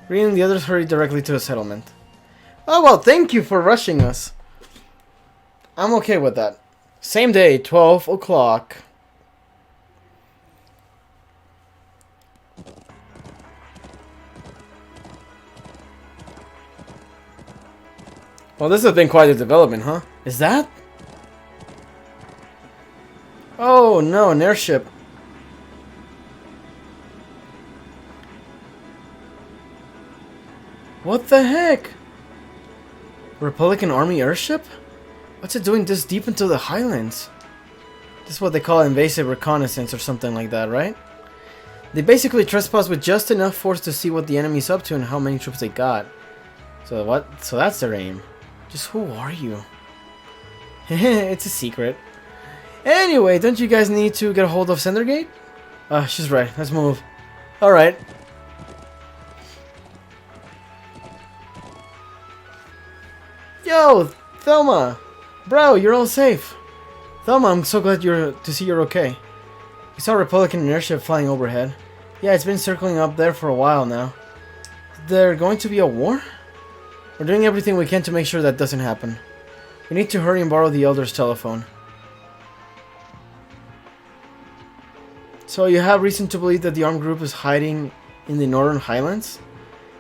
Reen and the others hurried directly to the settlement. Oh, well, thank you for rushing us. I'm okay with that. Same day, 12 o'clock. Well, this has been quite a development, huh? Is that? Oh, no, an airship. What the heck? Republican Army airship? What's it doing this deep into the Highlands? This is what they call invasive reconnaissance or something like that, right? They basically trespass with just enough force to see what the enemy's up to and how many troops they got. So what? So that's their aim. Just who are you? It's a secret. Anyway, don't you guys need to get a hold of Zendergate? She's right. Let's move. Alright. Yo, Thelma! Bro, you're all safe. Thelma, I'm so glad to see you're okay. We saw a Republican airship flying overhead. Yeah, it's been circling up there for a while now. Is there going to be a war? We're doing everything we can to make sure that doesn't happen. We need to hurry and borrow the Elder's telephone. So you have reason to believe that the armed group is hiding in the Northern Highlands?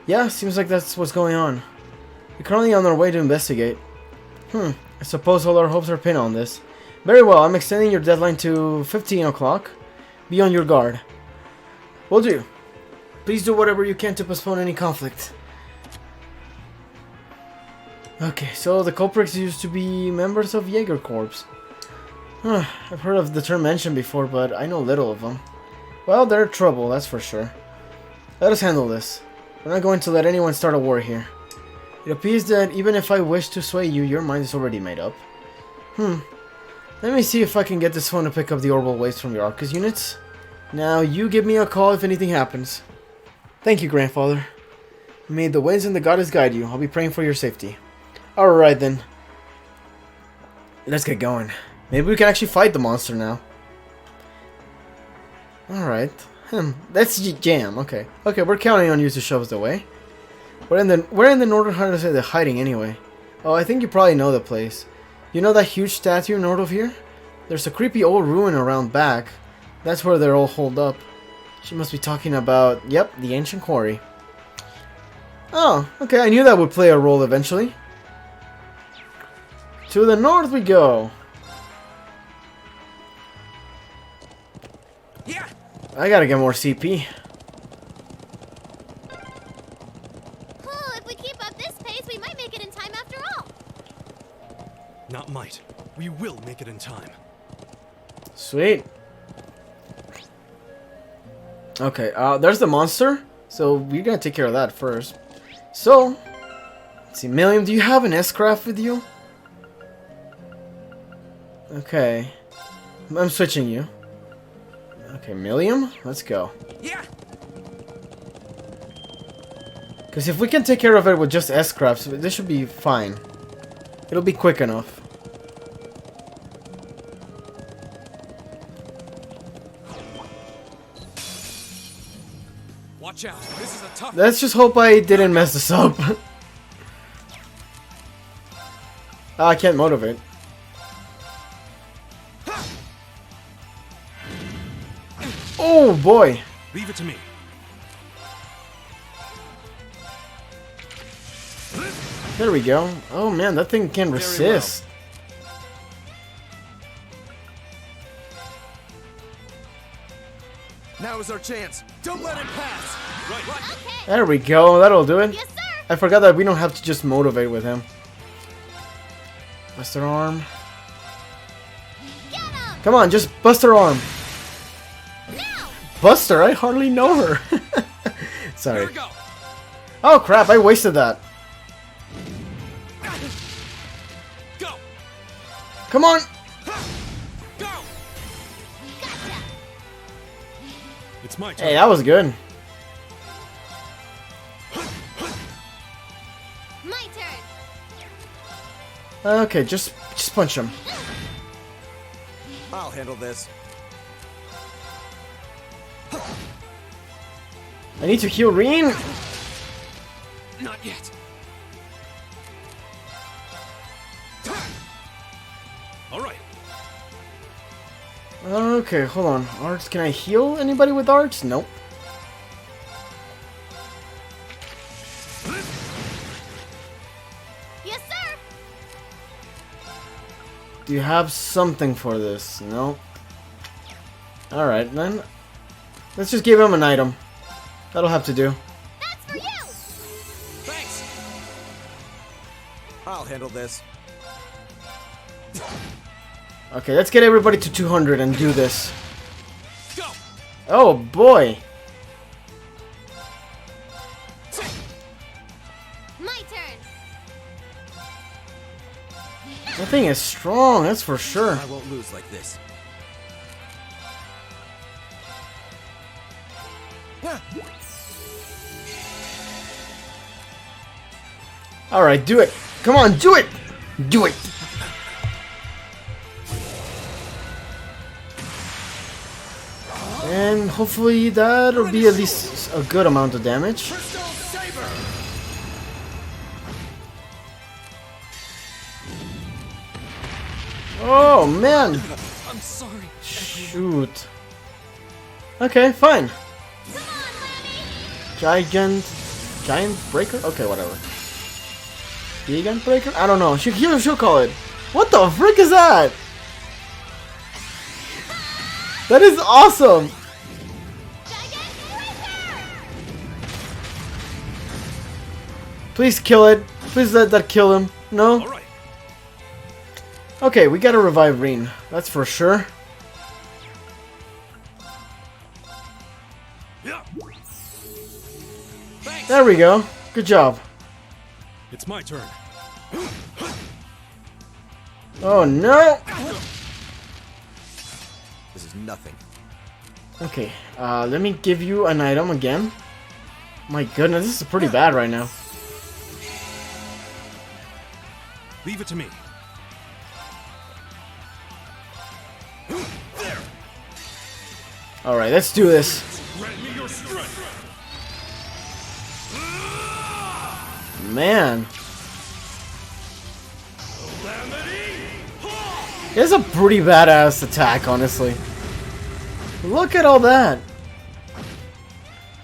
Yeah, seems like that's what's going on. We're currently on our way to investigate. I suppose all our hopes are pinned on this. Very well, I'm extending your deadline to 15 o'clock. Be on your guard. Will do. Please do whatever you can to postpone any conflict. Okay, so the culprits used to be members of Jaeger Corps. I've heard of the term mentioned before, but I know little of them. Well, they're trouble, that's for sure. Let us handle this. We're not going to let anyone start a war here. It appears that even if I wish to sway you, your mind is already made up. Let me see if I can get this phone to pick up the orbital waves from your Arcus units. Now, you give me a call if anything happens. Thank you, Grandfather. May the winds and the goddess guide you. I'll be praying for your safety. Alright then. Let's get going. Maybe we can actually fight the monster now. Alright. That's jam. Okay. Okay, we're counting on you to show us the way. We're in the Northern Highlands they're hiding anyway. Oh, I think you probably know the place. You know that huge statue north of here? There's a creepy old ruin around back. That's where they're all holed up. She must be talking about, yep, the ancient quarry. Oh, okay, I knew that would play a role eventually. To the north we go. Yeah. I gotta get more CP. If we keep up this pace, we might make it in time after all. Not might. We will make it in time. Sweet. Okay, there's the monster. So we're gonna take care of that first. So, let's see, Milliam, do you have an S-Craft with you? Okay. I'm switching you. Okay, Milliam, let's go. Yeah. Because if we can take care of it with just S-Crafts, this should be fine. It'll be quick enough. Watch out. This is a tough. Let's just hope I didn't mess this up. I can't motivate. Oh boy. Leave it to me. There we go. Oh man, that thing can Very resist. Now is our chance. Don't let it pass. Right. There we go. That'll do it. Yes, sir. I forgot that we don't have to just motivate with him. Bust her arm. Come on, just bust her arm. Buster, I hardly know her. Sorry. Here we go. Oh crap, I wasted that. Go. Come on. Go. It's my turn. Hey, that was good. My turn. Okay, just punch him. I'll handle this. I need to heal Reen. Not yet. All right. Okay, hold on. Arts, can I heal anybody with arts? Nope. Yes, sir. Do you have something for this? No. Alright, then. Let's just give him an item. That'll have to do. That's for you. Thanks. I'll handle this. Okay, let's get everybody to 200 and do this. Go. Oh boy! My turn. That thing is strong, that's for sure. I won't lose like this. Alright, do it! Come on, do it! Do it! And hopefully that'll be at least a good amount of damage. Oh man! I'm sorry. Shoot. Okay, fine. Giant breaker? Okay, whatever. Gigant breaker? I don't know. She'll call it. What the frick is that? That is awesome! Please kill it. Please let that kill him. No? All right. Okay, we gotta revive Reen. That's for sure. Yeah. Thanks. There we go. Good job. It's my turn. Oh no! This is nothing. Okay, let me give you an item again. My goodness, this is pretty bad right now. Leave it to me. There. Alright, let's do this. Grant me your strength. Man. It's a pretty badass attack, honestly. Look at all that.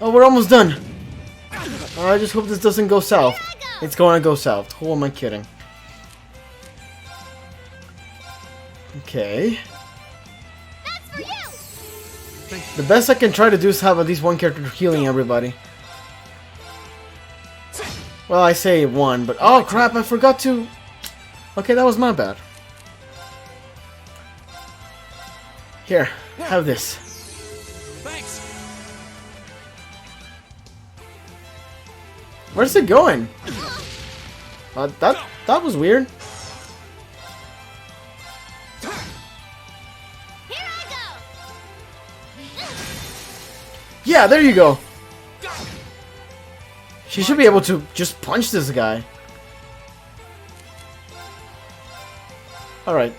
Oh, we're almost done. I just hope this doesn't go south. It's going to go south. Who am I kidding? Okay. That's for you. The best I can try to do is have at least one character healing everybody. Well, I say one, but oh crap, I forgot to... Okay, that was my bad. Here, have this. Thanks. Where's it going? That was weird. Here I go. Yeah, there you go. She should be able to just punch this guy. Alright.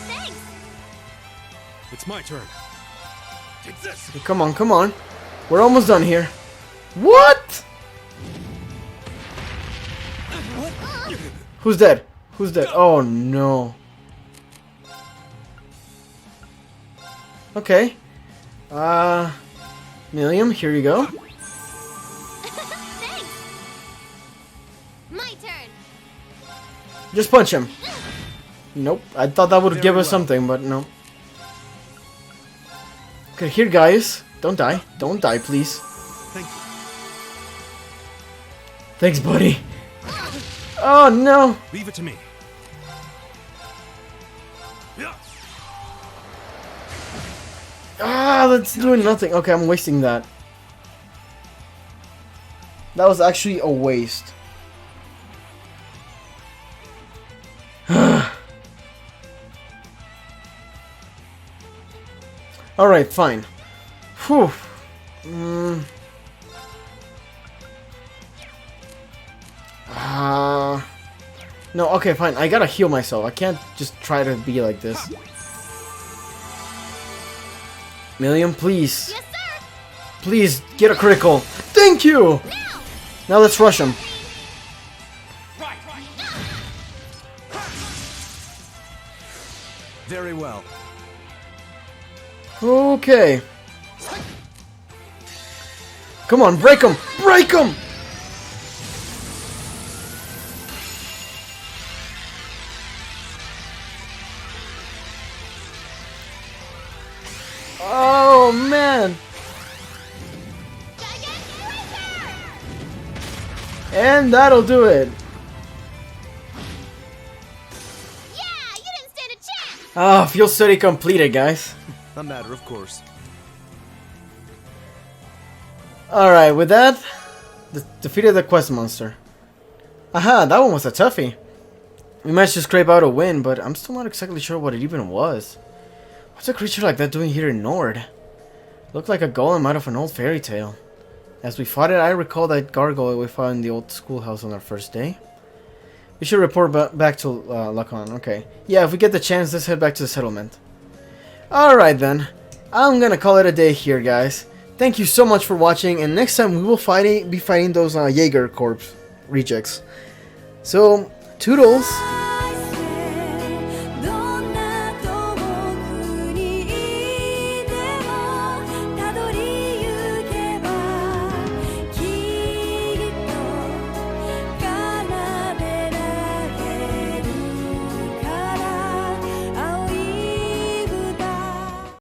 Thanks. It's my turn. Take this. Come on, come on. We're almost done here. What? Who's dead? Who's dead? Oh no. Okay. Milliam, here you go. Thanks. My turn. Just punch him. Nope. I thought that would give Very us well. something, but no. Okay, here guys. Don't die. Don't die, please. Thank you. Thanks, buddy. Oh no. Leave it to me. Yeah. Ah, that's doing nothing. Okay, I'm wasting that. That was actually a waste. Alright, fine. Whew. No, okay, fine. I gotta heal myself. I can't just try to be like this. Milliam, please. Yes, sir. Please, get a critical. Thank you! Now let's rush him. Very well. Okay. Come on, break him! Break him! Oh, man! And that'll do it. Yeah, you didn't stand a chance. Ah, field study completed, guys. A matter of course. Alright, with that, defeated the quest monster. Aha, that one was a toughie. We managed to scrape out a win, but I'm still not exactly sure what it even was. What's a creature like that doing here in Nord? Looked like a golem out of an old fairy tale. As we fought it, I recall that gargoyle we fought in the old schoolhouse on our first day. We should report back to Lacan. Okay. Yeah, if we get the chance, let's head back to the settlement. Alright then. I'm gonna call it a day here, guys. Thank you so much for watching, and next time we will be fighting those Jaeger Corps rejects. So, toodles!